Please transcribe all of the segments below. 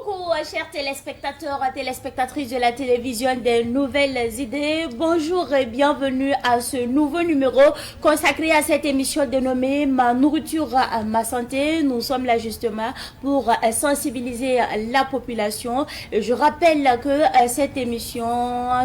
Coucou chers téléspectateurs et téléspectatrices de la télévision des Nouvelles Idées. Bonjour et bienvenue à ce nouveau numéro consacré à cette émission dénommée Ma nourriture, ma santé. Nous sommes là justement pour sensibiliser la population. Je rappelle que cette émission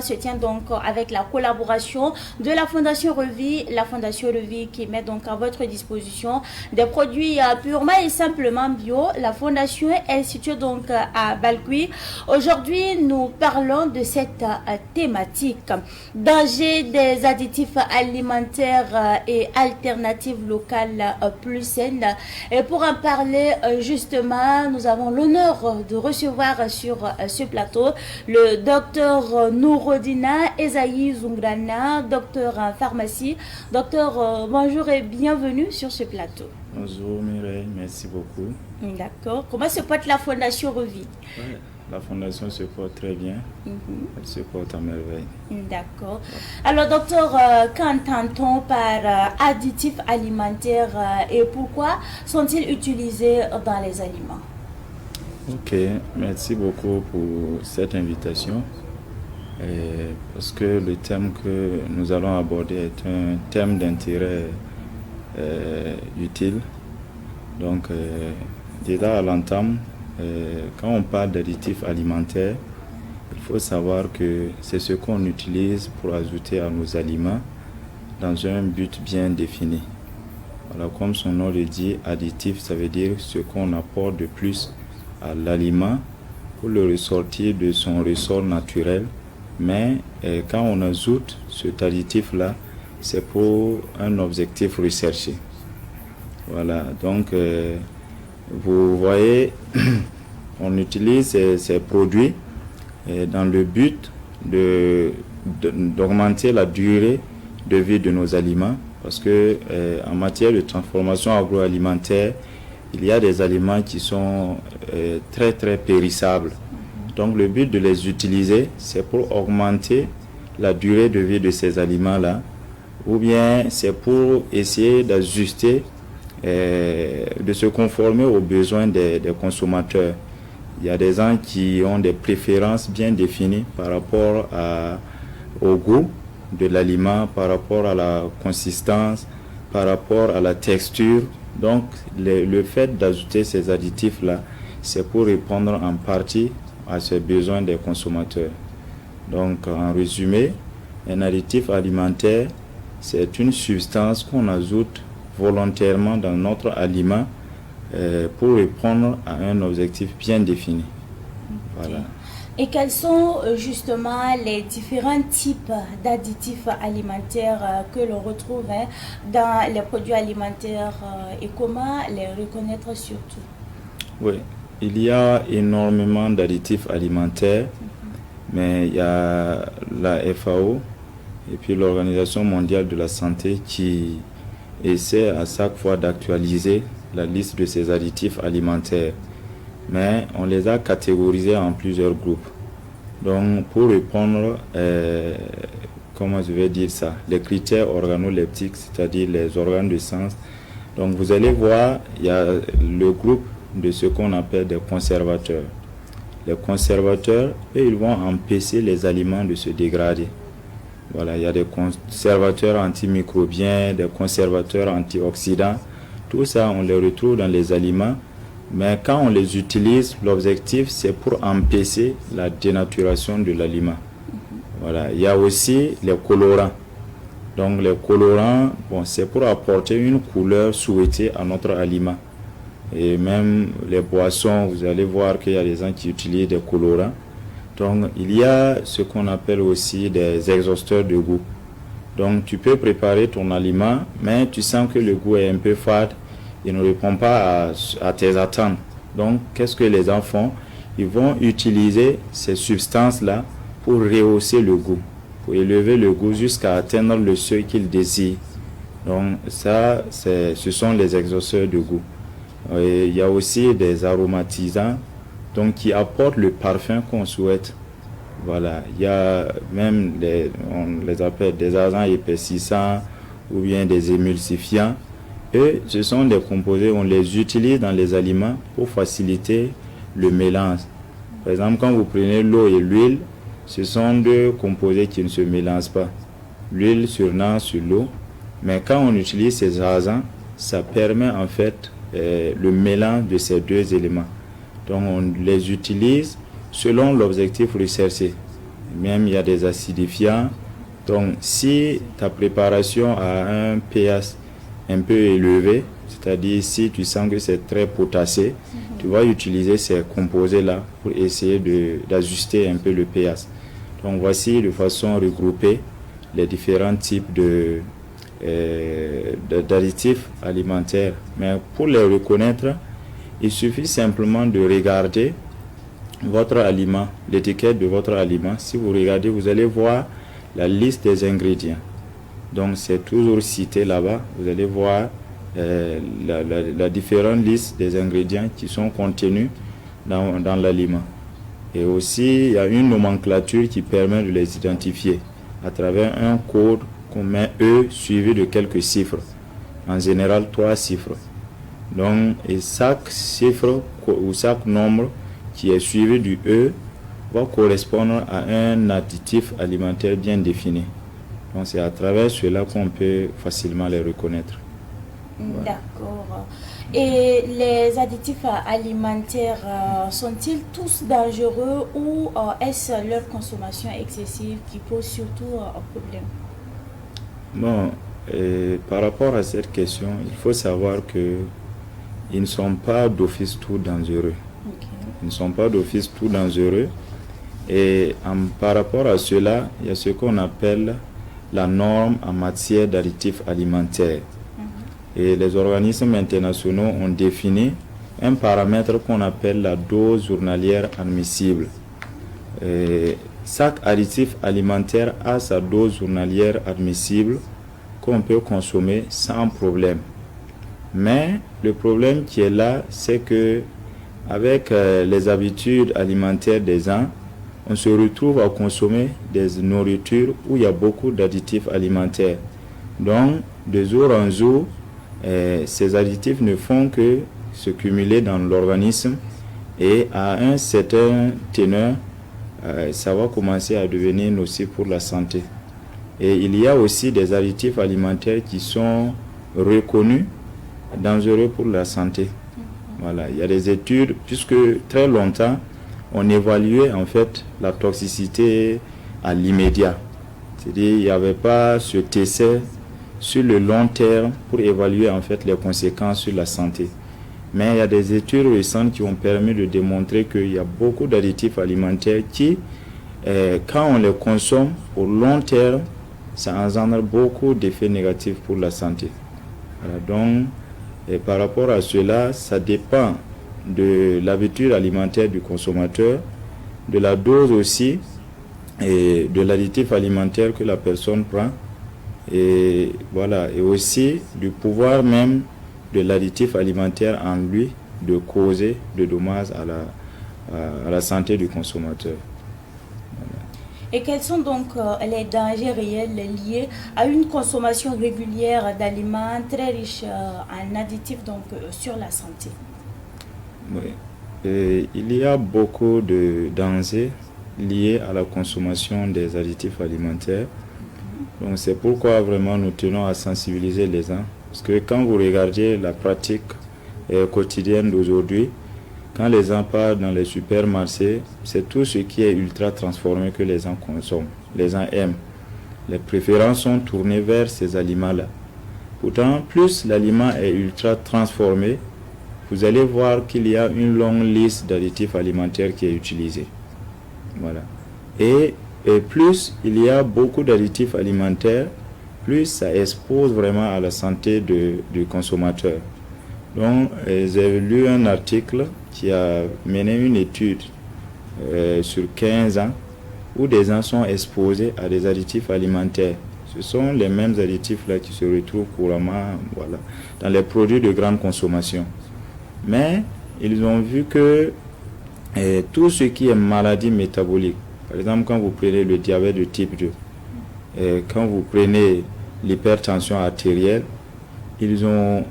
se tient donc avec la collaboration de la Fondation Revie. La Fondation Revie qui met donc à votre disposition des produits purement et simplement bio. La Fondation est située donc à Balkui. Aujourd'hui, nous parlons de cette thématique. Danger des additifs alimentaires et alternatives locales plus saines. Et pour en parler justement, nous avons l'honneur de recevoir sur ce plateau le docteur Nourodina Esaïe Zungrana, docteur en pharmacie. Docteur, bonjour et bienvenue sur ce plateau. Bonjour Mireille, merci beaucoup. D'accord. Comment se porte la Fondation Revie? Ouais, la Fondation se porte très bien. Elle se porte à merveille. D'accord. Alors docteur, qu'entend-on par additifs alimentaires et pourquoi sont-ils utilisés dans les aliments? Ok, merci beaucoup pour cette invitation. Parce que le thème que nous allons aborder est un thème d'intérêt utile. Donc, déjà à l'entame, quand on parle d'additifs alimentaires, il faut savoir que c'est ce qu'on utilise pour ajouter à nos aliments dans un but bien défini. Voilà, comme son nom le dit, additif, ça veut dire ce qu'on apporte de plus à l'aliment pour le ressortir de son ressort naturel. Mais quand on ajoute cet additif-là, c'est pour un objectif recherché. Voilà, donc vous voyez, on utilise ces produits dans le but d'augmenter la durée de vie de nos aliments. Parce que en matière de transformation agroalimentaire, il y a des aliments qui sont très très périssables. Donc le but de les utiliser, c'est pour augmenter la durée de vie de ces aliments-là, ou bien c'est pour essayer d'ajuster, de se conformer aux besoins des consommateurs. Il y a des gens qui ont des préférences bien définies par rapport au goût de l'aliment, par rapport à la consistance, par rapport à la texture. Donc le fait d'ajouter ces additifs-là, c'est pour répondre en partie à ces besoins des consommateurs. Donc en résumé, un additif alimentaire, c'est une substance qu'on ajoute volontairement dans notre aliment pour répondre à un objectif bien défini. Voilà. Et quels sont justement les différents types d'additifs alimentaires que l'on retrouve dans les produits alimentaires et comment les reconnaître surtout? Oui, il y a énormément d'additifs alimentaires, mais il y a la FAO et puis l'Organisation mondiale de la santé qui essaie à chaque fois d'actualiser la liste de ces additifs alimentaires. Mais on les a catégorisés en plusieurs groupes. Donc pour répondre, comment je vais dire ça, les critères organoleptiques, c'est-à-dire les organes de sens. Donc vous allez voir, il y a le groupe de ce qu'on appelle des conservateurs. Les conservateurs, eux, ils vont empêcher les aliments de se dégrader. Voilà, il y a des conservateurs antimicrobiens, des conservateurs antioxydants. Tout ça, on les retrouve dans les aliments. Mais quand on les utilise, l'objectif, c'est pour empêcher la dénaturation de l'aliment. Voilà, il y a aussi les colorants. Donc les colorants, bon, c'est pour apporter une couleur souhaitée à notre aliment. Et même les boissons, vous allez voir qu'il y a des gens qui utilisent des colorants. Donc il y a ce qu'on appelle aussi des exhausteurs de goût. Donc tu peux préparer ton aliment, mais tu sens que le goût est un peu fade, il ne répond pas à tes attentes. Donc qu'est-ce que les gens font? Ils vont utiliser ces substances-là pour rehausser le goût, pour élever le goût jusqu'à atteindre le seuil qu'ils désirent. Donc ça, ce sont les exhausteurs de goût. Et il y a aussi des aromatisants donc, qui apportent le parfum qu'on souhaite. Voilà, il y a même, on les appelle des agents épaississants ou bien des émulsifiants. Et ce sont des composés, on les utilise dans les aliments pour faciliter le mélange. Par exemple, quand vous prenez l'eau et l'huile, ce sont deux composés qui ne se mélangent pas. L'huile surnage sur l'eau. Mais quand on utilise ces agents, ça permet en fait le mélange de ces deux éléments. Donc on les utilise selon l'objectif recherché. Même il y a des acidifiants. Donc si ta préparation a un pH un peu élevé, c'est-à-dire si tu sens que c'est très potassé, tu vas utiliser ces composés-là pour essayer d'ajuster un peu le pH. Donc voici de façon regroupée les différents types d'additifs alimentaires. Mais pour les reconnaître, il suffit simplement de regarder votre aliment, l'étiquette de votre aliment. Si vous regardez, vous allez voir la liste des ingrédients. Donc c'est toujours cité là-bas. Vous allez voir la différente liste des ingrédients qui sont contenus dans l'aliment. Et aussi, il y a une nomenclature qui permet de les identifier à travers un code qu'on met E suivi de quelques chiffres. En général, 3 chiffres. Donc, et chaque chiffre ou chaque nombre qui est suivi du E va correspondre à un additif alimentaire bien défini. Donc, c'est à travers cela qu'on peut facilement les reconnaître. Voilà. D'accord. Et les additifs alimentaires sont-ils tous dangereux ou est-ce leur consommation excessive qui pose surtout un problème? Bon, par rapport à cette question, il faut savoir que ils ne sont pas d'office tout dangereux. Okay. Ils ne sont pas d'office tout dangereux. Et par rapport à cela, il y a ce qu'on appelle la norme en matière d'additifs alimentaires. Et les organismes internationaux ont défini un paramètre qu'on appelle la dose journalière admissible. Et chaque additif alimentaire a sa dose journalière admissible qu'on peut consommer sans problème. Mais le problème qui est là, c'est que avec les habitudes alimentaires des gens, on se retrouve à consommer des nourritures où il y a beaucoup d'additifs alimentaires. Donc, de jour en jour, ces additifs ne font que se cumuler dans l'organisme et à un certain teneur, ça va commencer à devenir nocif pour la santé. Et il y a aussi des additifs alimentaires qui sont reconnus dangereux pour la santé. Voilà, il y a des études, puisque très longtemps, on évaluait en fait la toxicité à l'immédiat. C'est-à-dire, il n'y avait pas ce essai sur le long terme pour évaluer en fait les conséquences sur la santé. Mais il y a des études récentes qui ont permis de démontrer qu'il y a beaucoup d'additifs alimentaires qui, quand on les consomme au long terme, ça engendre beaucoup d'effets négatifs pour la santé. Voilà, donc, et par rapport à cela, ça dépend de l'habitude alimentaire du consommateur, de la dose aussi, et de l'additif alimentaire que la personne prend, et voilà, et aussi du pouvoir même de l'additif alimentaire en lui de causer de dommages à la santé du consommateur. Voilà. Et quels sont donc les dangers réels liés à une consommation régulière d'aliments très riches en additifs donc, sur la santé? Oui. Et il y a beaucoup de dangers liés à la consommation des additifs alimentaires. Donc c'est pourquoi vraiment nous tenons à sensibiliser les gens. Parce que quand vous regardez la pratique quotidienne d'aujourd'hui, quand les gens partent dans les supermarchés, c'est tout ce qui est ultra transformé que les gens consomment, les gens aiment. Les préférences sont tournées vers ces aliments-là. Pourtant, plus l'aliment est ultra transformé, vous allez voir qu'il y a une longue liste d'additifs alimentaires qui est utilisée. Voilà. Et plus il y a beaucoup d'additifs alimentaires, plus ça expose vraiment à la santé du consommateur. Donc, j'ai lu un article qui a mené une étude sur 15 ans où des gens sont exposés à des additifs alimentaires. Ce sont les mêmes additifs là qui se retrouvent couramment, voilà, dans les produits de grande consommation. Mais ils ont vu que tout ce qui est maladie métabolique, par exemple quand vous prenez le diabète de type 2, quand vous prenez l'hypertension artérielle, ils ont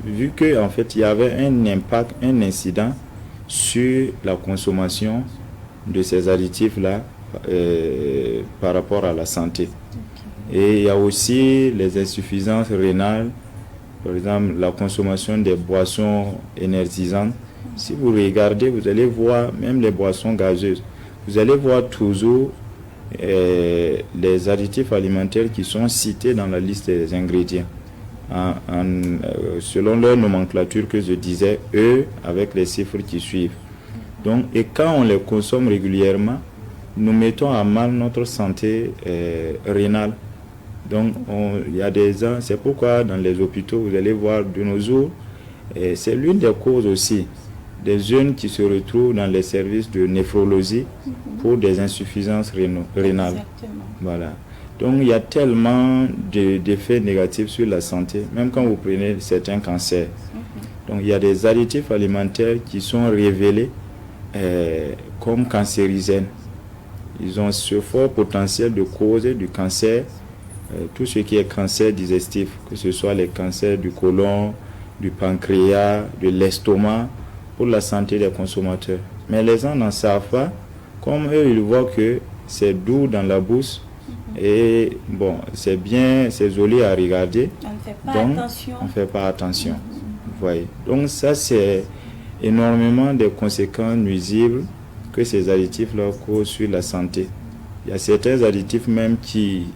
vu que en fait il y avait un impact, un incident sur la consommation de ces additifs-là par rapport à la santé. Et il y a aussi les insuffisances rénales, par exemple la consommation des boissons énergisantes. Si vous regardez, vous allez voir même les boissons gazeuses. Vous allez voir toujours les additifs alimentaires qui sont cités dans la liste des ingrédients. Selon leur nomenclature que je disais, eux, avec les chiffres qui suivent. Donc, et quand on les consomme régulièrement, nous mettons à mal notre santé rénale. Donc, il y a des gens, c'est pourquoi dans les hôpitaux, vous allez voir de nos jours, c'est l'une des causes aussi, des jeunes qui se retrouvent dans les services de néphrologie pour des insuffisances rénales. Exactement. Voilà. Donc, il y a tellement d'effets négatifs sur la santé, même quand vous prenez certains cancers. Donc, il y a des additifs alimentaires qui sont révélés comme cancérigènes. Ils ont ce fort potentiel de causer du cancer, tout ce qui est cancer digestif, que ce soit les cancers du côlon, du pancréas, de l'estomac, pour la santé des consommateurs. Mais les gens n'en savent pas. Comme eux, ils voient que c'est doux dans la bouche et bon, c'est bien, c'est joli à regarder. On ne fait pas attention. On ne fait pas attention. Vous voyez. Donc ça, c'est énormément de conséquences nuisibles que ces additifs-là causent sur la santé. Il y a certains additifs même qui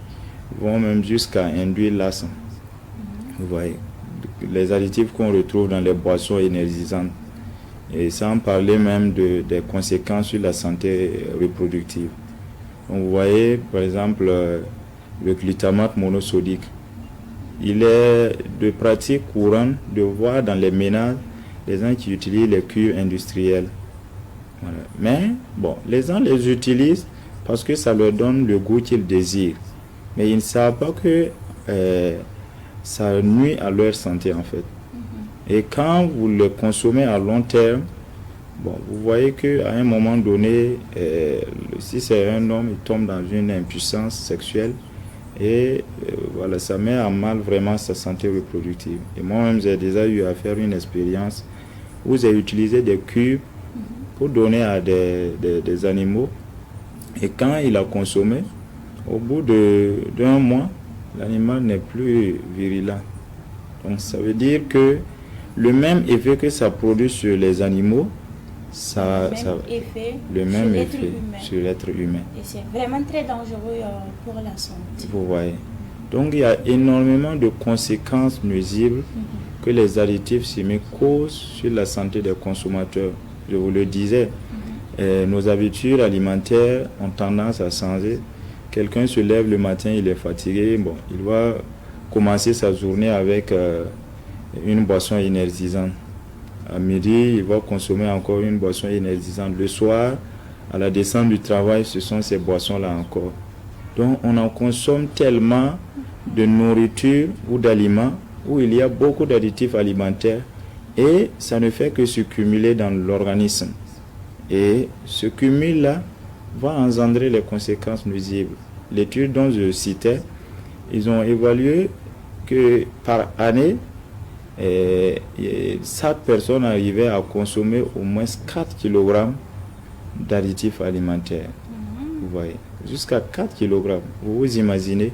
vont même jusqu'à induire l'asthme. Vous voyez. Les additifs qu'on retrouve dans les boissons énergisantes. Et sans parler même des conséquences sur la santé reproductive. Donc vous voyez, par exemple, le glutamate monosodique. Il est de pratique courante de voir dans les ménages les gens qui utilisent les cures industrielles. Voilà. Mais, bon, les gens les utilisent parce que ça leur donne le goût qu'ils désirent. Mais ils ne savent pas que ça nuit à leur santé, en fait. Et quand vous le consommez à long terme, bon, vous voyez qu'à un moment donné, si c'est un homme, il tombe dans une impuissance sexuelle et voilà, ça met à mal vraiment sa santé reproductive. Et moi-même, j'ai déjà eu à faire une expérience où j'ai utilisé des cubes pour donner à des animaux. Et quand il a consommé, au bout d'un mois, l'animal n'est plus virulent. Donc ça veut dire que le même effet que ça produit sur les animaux, le même effet sur l'être humain. Et c'est vraiment très dangereux pour la santé. Vous voyez. Donc il y a énormément de conséquences nuisibles que les additifs chimiques causent sur la santé des consommateurs. Je vous le disais, nos habitudes alimentaires ont tendance à changer. Quelqu'un se lève le matin, il est fatigué, bon, il va commencer sa journée avec une boisson énergisante. À midi, il va consommer encore une boisson énergisante. Le soir, à la descente du travail, ce sont ces boissons-là encore. Donc, on en consomme tellement de nourriture ou d'aliments où il y a beaucoup d'additifs alimentaires et ça ne fait que se cumuler dans l'organisme. Et ce cumul-là va engendrer les conséquences nuisibles. L'étude dont je citais, ils ont évalué que par année, chaque personne arrivait à consommer au moins 4 kg d'additifs alimentaires. Vous voyez, jusqu'à 4 kg. Vous vous imaginez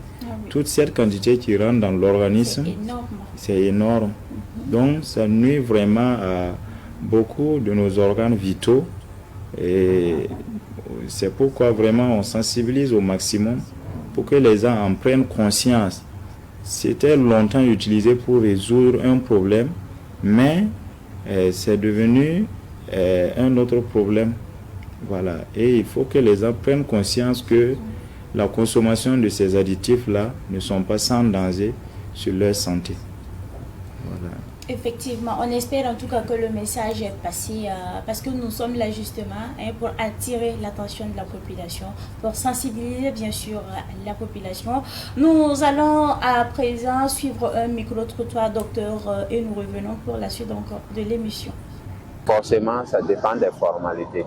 toute cette quantité qui rentre dans l'organisme. C'est énorme. Donc, ça nuit vraiment à beaucoup de nos organes vitaux. Et c'est pourquoi vraiment on sensibilise au maximum pour que les gens en prennent conscience. C'était longtemps utilisé pour résoudre un problème, mais c'est devenu un autre problème. Voilà. Et il faut que les gens prennent conscience que la consommation de ces additifs-là ne sont pas sans danger sur leur santé. Voilà. Effectivement, on espère en tout cas que le message est passé parce que nous sommes là justement pour attirer l'attention de la population, pour sensibiliser bien sûr la population. Nous allons à présent suivre un micro-trottoir, docteur, et nous revenons pour la suite encore de l'émission. Forcément, ça dépend des formalités.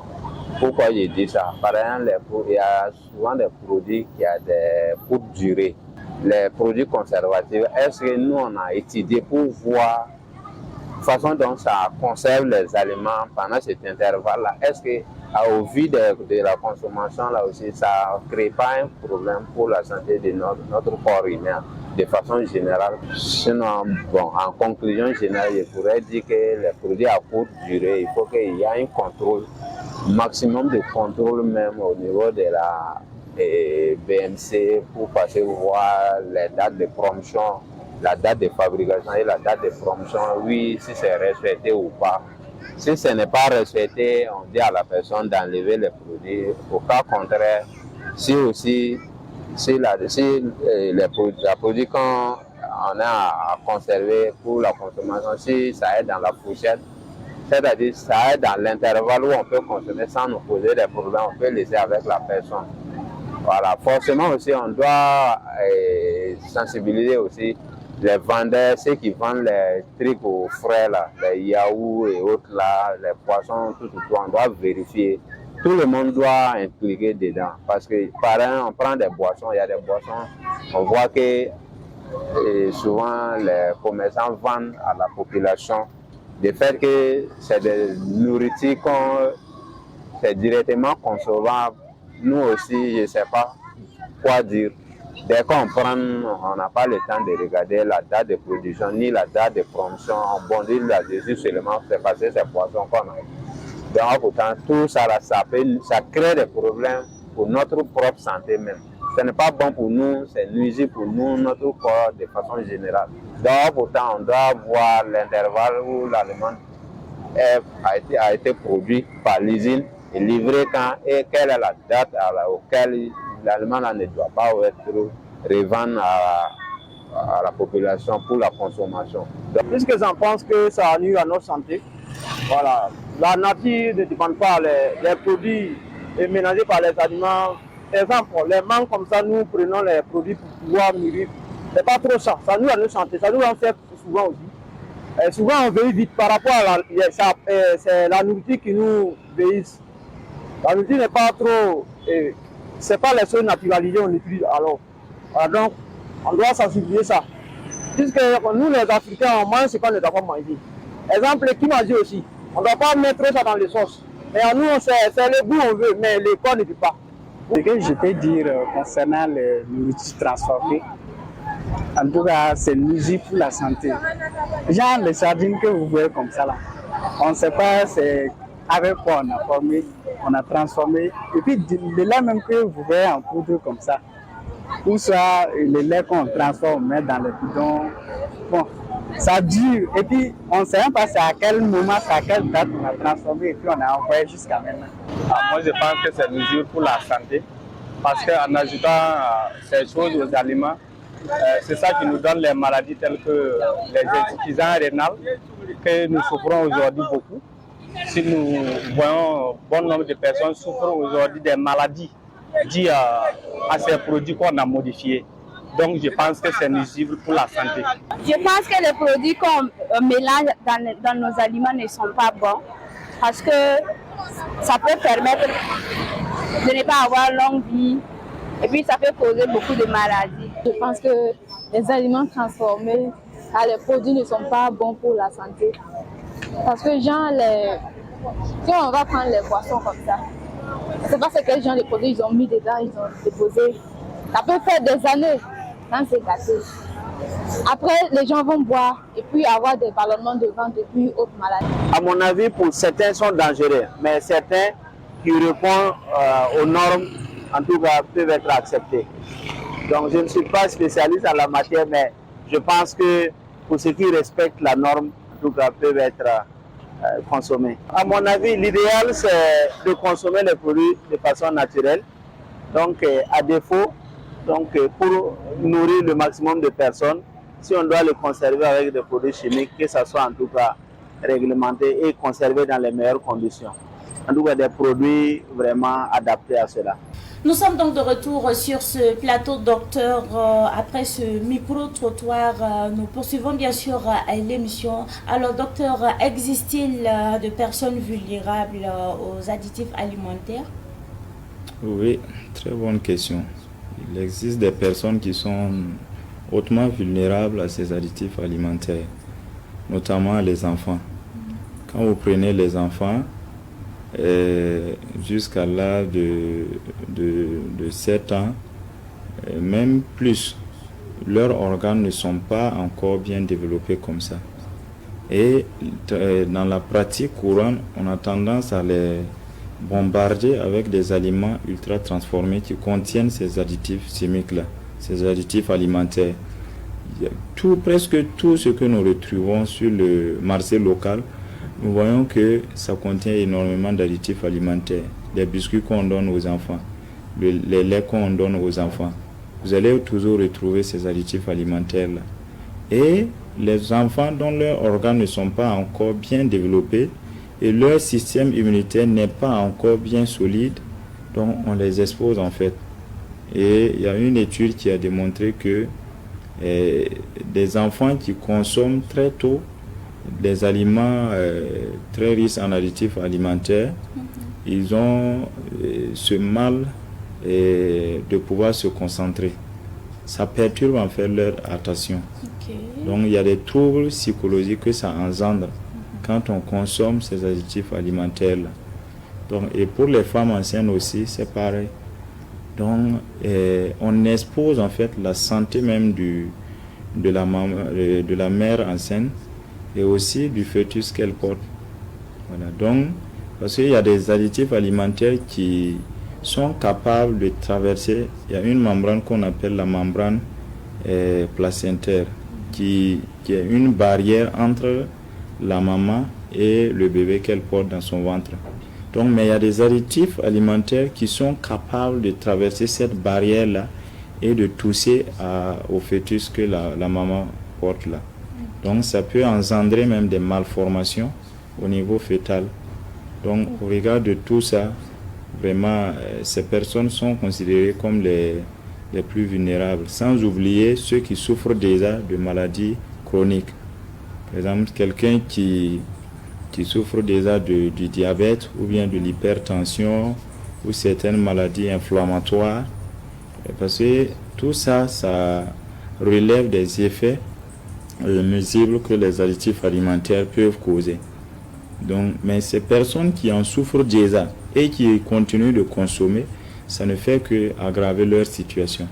Pourquoi je dis ça? Par exemple, il y a souvent des produits qui ont des courtes durées. Les produits conservatifs, est-ce que nous on a étudié pour voir façon dont ça conserve les aliments pendant cet intervalle-là, est-ce que, au vu de la consommation, là aussi, ça ne crée pas un problème pour la santé de notre corps humain de façon générale? Sinon, bon, en conclusion générale, je pourrais dire que les produits à courte durée, il faut qu'il y ait un contrôle, maximum de contrôle même au niveau de la BMC pour passer voir les dates de promotion, la date de fabrication et la date de promotion, oui, si c'est respecté ou pas. Si ce n'est pas respecté, on dit à la personne d'enlever les produits. Au cas contraire, si la produit qu'on a à conserver pour la consommation, si ça est dans la fourchette, c'est-à-dire ça est dans l'intervalle où on peut consommer sans nous poser des problèmes, on peut laisser avec la personne. Voilà, forcément aussi, on doit sensibiliser aussi les vendeurs, ceux qui vendent les trucs aux frais, là, les yaourts et autres, là, les poissons, tout, on doit vérifier. Tout le monde doit impliquer dedans. Parce que, par exemple, on prend des boissons, il y a des boissons, on voit que souvent les commerçants vendent à la population. Le fait que c'est des nourritures c'est directement consommable. Nous aussi, je ne sais pas quoi dire. Dès qu'on prend, on n'a pas le temps de regarder la date de production ni la date de promotion. On bondit là-dessus seulement, c'est parce que c'est poisson qu'on a. Donc, pourtant, tout ça, ça crée des problèmes pour notre propre santé même. Ce n'est pas bon pour nous, c'est nuisible pour nous, notre corps de façon générale. Donc, pourtant, on doit voir l'intervalle où l'aliment a été produit par l'usine et livré quand et quelle est la date auquel l'aliment ne doit pas être revenu à la population pour la consommation. Donc, puisque j'en pense que ça nuit à notre santé, voilà. La nature ne dépend pas les produits ménagés par les aliments. Par exemple, les mangues comme ça, nous prenons les produits pour pouvoir nourrir. C'est pas trop ça. Ça nuit à notre santé. Ça nous en fait souvent aussi. Et souvent, on vieillit vite par rapport à c'est la nourriture qui nous vieillisse. La nourriture n'est pas trop. C'est pas les choses naturalisées qu'on utilise alors. Donc, on doit sensibiliser ça. Puisque nous, les Africains, on mange ce qu'on ne doit pas manger. Exemple, les kimagés aussi. On ne doit pas mettre ça dans les sauces. Mais à nous, c'est le goût on veut, mais le corps ne veut pas. Ce que je peux dire concernant les nourritures transformées, en tout cas, c'est nuisible pour la santé. Genre les sardines que vous voyez comme ça là, on ne sait pas c'est avec quoi on a formé, on a transformé. Et puis le lait même que vous voyez en poudre comme ça, ou soit le lait qu'on transforme, on met dans les bidons. Bon, ça dure. Et puis on ne sait même pas c'est à quel moment, c'est à quelle date on a transformé et puis on a envoyé jusqu'à maintenant. Moi, je pense que c'est nuisible pour la santé parce qu'en ajoutant ces choses aux aliments, c'est ça qui nous donne les maladies telles que les insuffisances rénales que nous souffrons aujourd'hui beaucoup. Si nous voyons bon nombre de personnes souffrent aujourd'hui des maladies dues à ces produits qu'on a modifiés. Donc je pense que c'est nuisible pour la santé. Je pense que les produits qu'on mélange dans nos aliments ne sont pas bons parce que ça peut permettre de ne pas avoir longue vie et puis ça peut causer beaucoup de maladies. Je pense que les aliments transformés, les produits ne sont pas bons pour la santé. Parce que genre, si on va prendre les poissons comme ça, je ne sais pas quel genre de produits ils ont mis dedans, ils ont déposé. Ça peut faire des années quand c'est gâté. Après, les gens vont boire et puis avoir des ballonnements de ventre et puis autres maladies. À mon avis, pour certains sont dangereux, mais certains qui répondent aux normes, en tout cas, peuvent être acceptés. Donc, je ne suis pas spécialiste en la matière, mais je pense que pour ceux qui respectent la norme, en tout cas, peuvent être consommés. À mon avis, l'idéal, c'est de consommer les produits de façon naturelle. Donc, à défaut, pour nourrir le maximum de personnes, si on doit les conserver avec des produits chimiques, que ça soit en tout cas réglementé et conservé dans les meilleures conditions. En tout cas, des produits vraiment adaptés à cela. Nous sommes donc de retour sur ce plateau, docteur. Après ce micro-trottoir, nous poursuivons bien sûr l'émission. Alors, docteur, existe-t-il de personnes vulnérables aux additifs alimentaires? Oui, très bonne question. Il existe des personnes qui sont hautement vulnérables à ces additifs alimentaires. notamment les enfants. Quand vous prenez les enfants, jusqu'à l'âge de 7 ans, même plus, leurs organes ne sont pas encore bien développés comme ça. Et dans la pratique courante, on a tendance à les bombarder avec des aliments ultra transformés qui contiennent ces additifs chimiques-là, ces additifs alimentaires. Presque tout ce que nous retrouvons sur le marché local, nous voyons que ça contient énormément d'additifs alimentaires. Les biscuits qu'on donne aux enfants, les laits qu'on donne aux enfants. Vous allez toujours retrouver ces additifs alimentaires-là. Et les enfants dont leurs organes ne sont pas encore bien développés et leur système immunitaire n'est pas encore bien solide, donc on les expose en fait. Et il y a une étude qui a démontré que des enfants qui consomment très tôt des aliments très riches en additifs alimentaires, ils ont ce mal de pouvoir se concentrer. Ça perturbe en fait leur attention. Okay. Donc il y a des troubles psychologiques que ça engendre quand on consomme ces additifs alimentaires-là. Donc, et pour les femmes enceintes aussi, c'est pareil. Donc on expose en fait la santé même de la mère enceinte et aussi du fœtus qu'elle porte. Voilà. Donc, parce qu'il y a des additifs alimentaires qui sont capables de traverser, il y a une membrane qu'on appelle la membrane placentaire, qui est une barrière entre la maman et le bébé qu'elle porte dans son ventre. Donc, mais il y a des additifs alimentaires qui sont capables de traverser cette barrière-là et de toucher au fœtus que la maman porte là. Donc, ça peut engendrer même des malformations au niveau fœtal. Donc, au regard de tout ça, vraiment, ces personnes sont considérées comme les plus vulnérables, sans oublier ceux qui souffrent déjà de maladies chroniques. Par exemple, quelqu'un qui souffre déjà du diabète ou bien de l'hypertension ou certaines maladies inflammatoires, parce que tout ça, ça relève des effets nuisibles que les additifs alimentaires peuvent causer. Donc, mais ces personnes qui en souffrent déjà et qui continuent de consommer, ça ne fait qu'aggraver leur situation.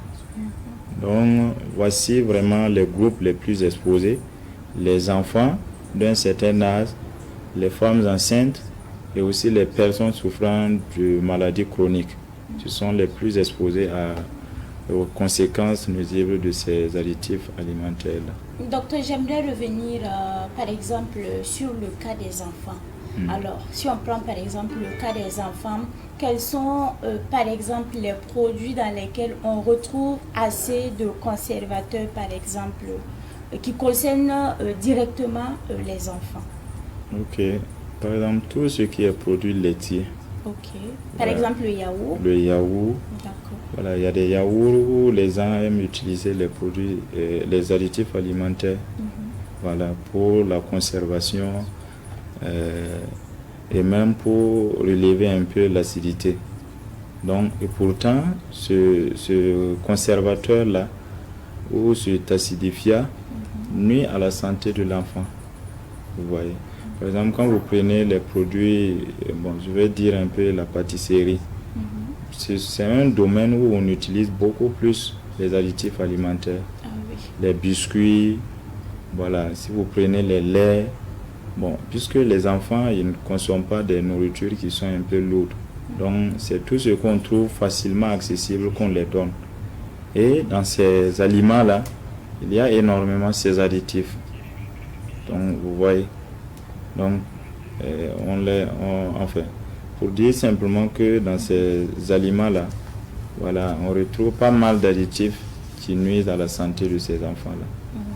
Donc, voici vraiment les groupes les plus exposés: les enfants d'un certain âge, les femmes enceintes et aussi les personnes souffrant de maladies chroniques. Ce sont les plus exposés aux conséquences nuisibles de ces additifs alimentaires. Docteur, j'aimerais revenir par exemple sur le cas des enfants. Alors, si on prend par exemple le cas des enfants, quels sont par exemple les produits dans lesquels on retrouve assez de conservateurs par exemple qui concernent directement les enfants? Ok. Par exemple, tout ce qui est produit laitier. Ok. Par exemple, le yaourt. Le yaourt. D'accord. Voilà, il y a des yaourts où les gens aiment utiliser les produits, les additifs alimentaires. Voilà, pour la conservation et même pour relever un peu l'acidité. Donc, et pourtant, ce conservateur-là ou cet acidifiant nuit à la santé de l'enfant. Vous voyez. Par exemple, quand vous prenez les produits, bon, je vais dire un peu la pâtisserie, c'est un domaine où on utilise beaucoup plus les additifs alimentaires. Ah, oui. Les biscuits, voilà, si vous prenez les laits, bon, puisque les enfants, ils ne consomment pas des nourritures qui sont un peu lourdes. Donc, c'est tout ce qu'on trouve facilement accessible qu'on les donne. Et dans ces aliments-là, il y a énormément ces additifs. Donc, vous voyez. Donc, enfin, pour dire simplement que dans ces aliments-là, voilà, on retrouve pas mal d'additifs qui nuisent à la santé de ces enfants-là.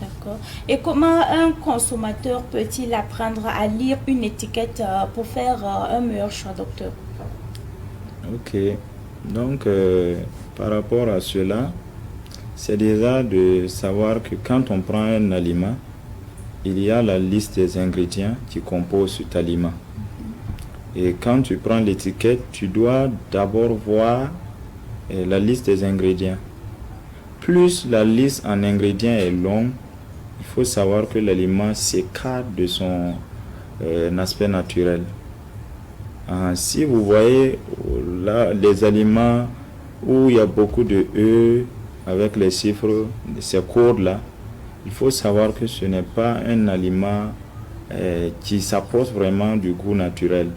D'accord. Et comment un consommateur peut-il apprendre à lire une étiquette pour faire un meilleur choix, docteur? Ok. Donc, par rapport à cela, c'est déjà de savoir que quand on prend un aliment, il y a la liste des ingrédients qui composent cet aliment. Et quand tu prends l'étiquette, tu dois d'abord voir la liste des ingrédients. Plus la liste en ingrédients est longue, il faut savoir que l'aliment s'écarte de son aspect naturel. Si vous voyez là les aliments où il y a beaucoup de E avec les chiffres, ces codes là, il faut savoir que ce n'est pas un aliment qui s'approche vraiment du goût naturel.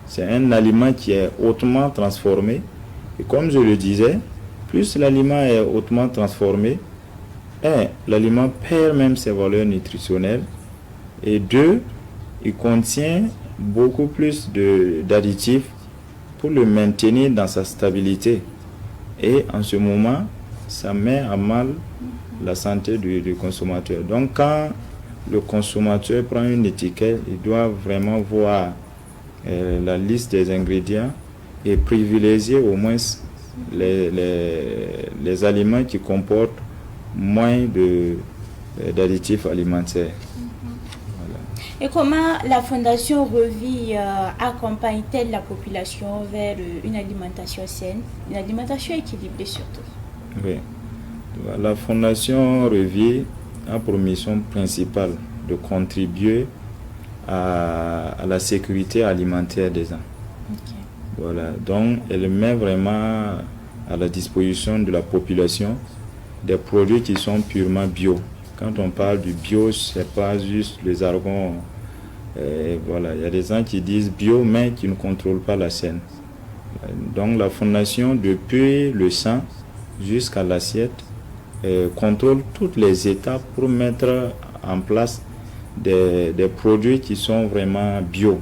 C'est un aliment qui est hautement transformé. Et comme je le disais, plus l'aliment est hautement transformé, l'aliment perd même ses valeurs nutritionnelles. Et deux, il contient beaucoup plus d'additifs pour le maintenir dans sa stabilité. Et en ce moment, ça met à mal la santé du consommateur. Donc quand le consommateur prend une étiquette, il doit vraiment voir la liste des ingrédients et privilégier au moins les aliments qui comportent moins d'additifs alimentaires. Voilà. Et comment la Fondation Revie accompagne-t-elle la population vers une alimentation saine, une alimentation équilibrée surtout? Oui. La Fondation Revie a pour mission principale de contribuer à la sécurité alimentaire des gens. Okay. Voilà. Donc, elle met vraiment à la disposition de la population des produits qui sont purement bio. Quand on parle du bio, c'est pas juste le jargon. Voilà, il y a des gens qui disent bio, mais qui ne contrôlent pas la chaîne. Donc, la Fondation, depuis le sang jusqu'à l'assiette, contrôle toutes les étapes pour mettre en place des produits qui sont vraiment bio.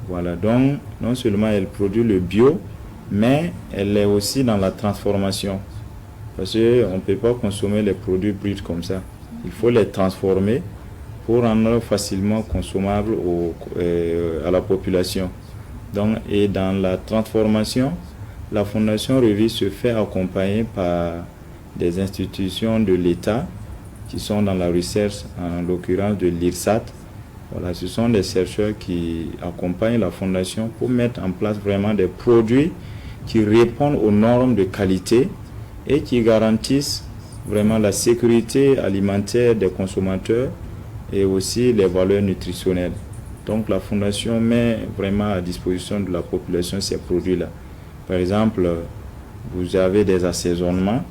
Voilà, donc non seulement elle produit le bio, mais elle est aussi dans la transformation. Parce qu'on ne peut pas consommer les produits bruts comme ça. Il faut les transformer pour rendre facilement consommables à la population. Donc, et dans la transformation, la Fondation Revie se fait accompagner par des institutions de l'État qui sont dans la recherche, en l'occurrence de l'IRSAT. Voilà, ce sont des chercheurs qui accompagnent la Fondation pour mettre en place vraiment des produits qui répondent aux normes de qualité et qui garantissent vraiment la sécurité alimentaire des consommateurs et aussi les valeurs nutritionnelles. Donc la Fondation met vraiment à disposition de la population ces produits-là. Par exemple, vous avez des assaisonnements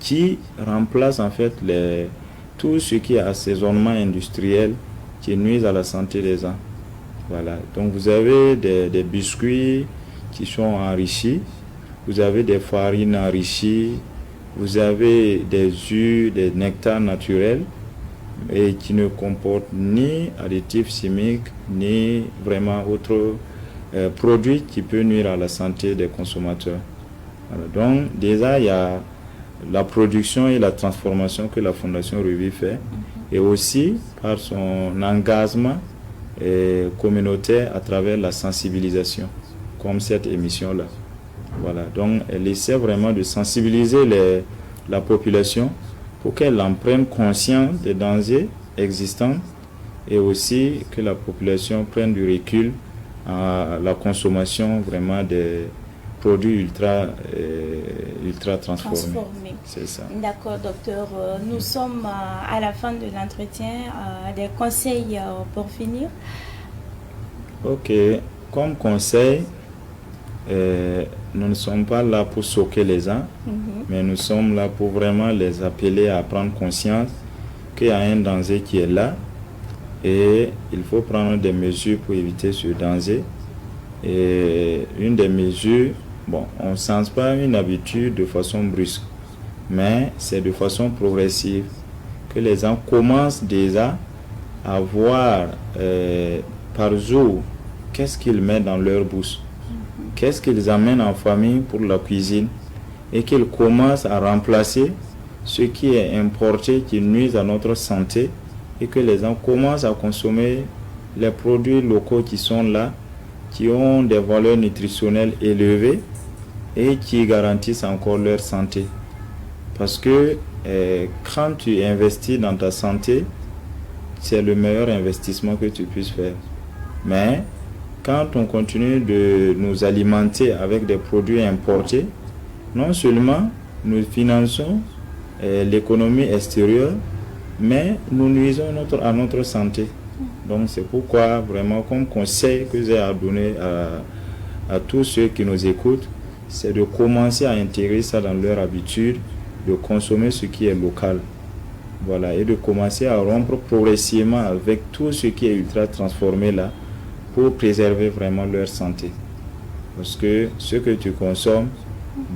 qui remplacent en fait tout ce qui est assaisonnement industriel qui nuisent à la santé des gens. Voilà. Donc vous avez des biscuits qui sont enrichis, vous avez des farines enrichies, vous avez des jus, des nectars naturels et qui ne comportent ni additifs chimiques ni vraiment autres produits qui peuvent nuire à la santé des consommateurs. Voilà. Donc déjà il y a la production et la transformation que la Fondation Revie fait et aussi par son engagement communautaire à travers la sensibilisation comme cette émission-là. Voilà. Donc elle essaie vraiment de sensibiliser la population pour qu'elle en prenne conscience des dangers existants et aussi que la population prenne du recul à la consommation vraiment des produits ultra transformés. C'est ça. D'accord, docteur. Nous sommes à la fin de l'entretien. Des conseils pour finir? Ok. Comme conseil, nous ne sommes pas là pour choquer les gens, mais nous sommes là pour vraiment les appeler à prendre conscience qu'il y a un danger qui est là et il faut prendre des mesures pour éviter ce danger. Et une des mesures, on ne change pas une habitude de façon brusque, mais c'est de façon progressive que les gens commencent déjà à voir par jour qu'est-ce qu'ils mettent dans leur bouche, qu'est-ce qu'ils amènent en famille pour la cuisine et qu'ils commencent à remplacer ce qui est importé, qui nuise à notre santé et que les gens commencent à consommer les produits locaux qui sont là, qui ont des valeurs nutritionnelles élevées et qui garantissent encore leur santé. Parce que quand tu investis dans ta santé, c'est le meilleur investissement que tu puisses faire. Mais quand on continue de nous alimenter avec des produits importés, non seulement nous finançons l'économie extérieure, mais nous nuisons à notre santé. Donc c'est pourquoi vraiment comme conseil que j'ai à donner à tous ceux qui nous écoutent, c'est de commencer à intégrer ça dans leur habitude, de consommer ce qui est local. Voilà, et de commencer à rompre progressivement avec tout ce qui est ultra transformé là, pour préserver vraiment leur santé. Parce que ce que tu consommes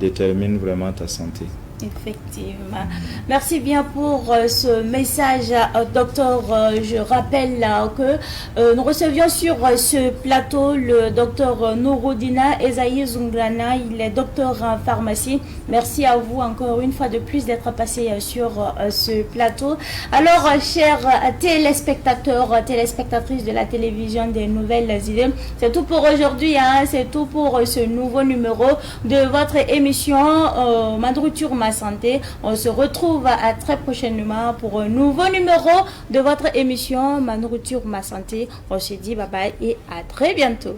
détermine vraiment ta santé. Effectivement. Merci bien pour ce message, docteur. Je rappelle que nous recevions sur ce plateau le docteur Nouroudina Ezaïe Zungrana. Il est docteur en pharmacie. Merci à vous encore une fois de plus d'être passé sur ce plateau. Alors, chers téléspectateurs, téléspectatrices de la télévision des Nouvelles Idées, c'est tout pour aujourd'hui. Hein, c'est tout pour ce nouveau numéro de votre émission Ma Nourriture, Ma Santé. On se retrouve à très prochainement pour un nouveau numéro de votre émission Ma Nourriture, Ma Santé. On se dit bye bye et à très bientôt.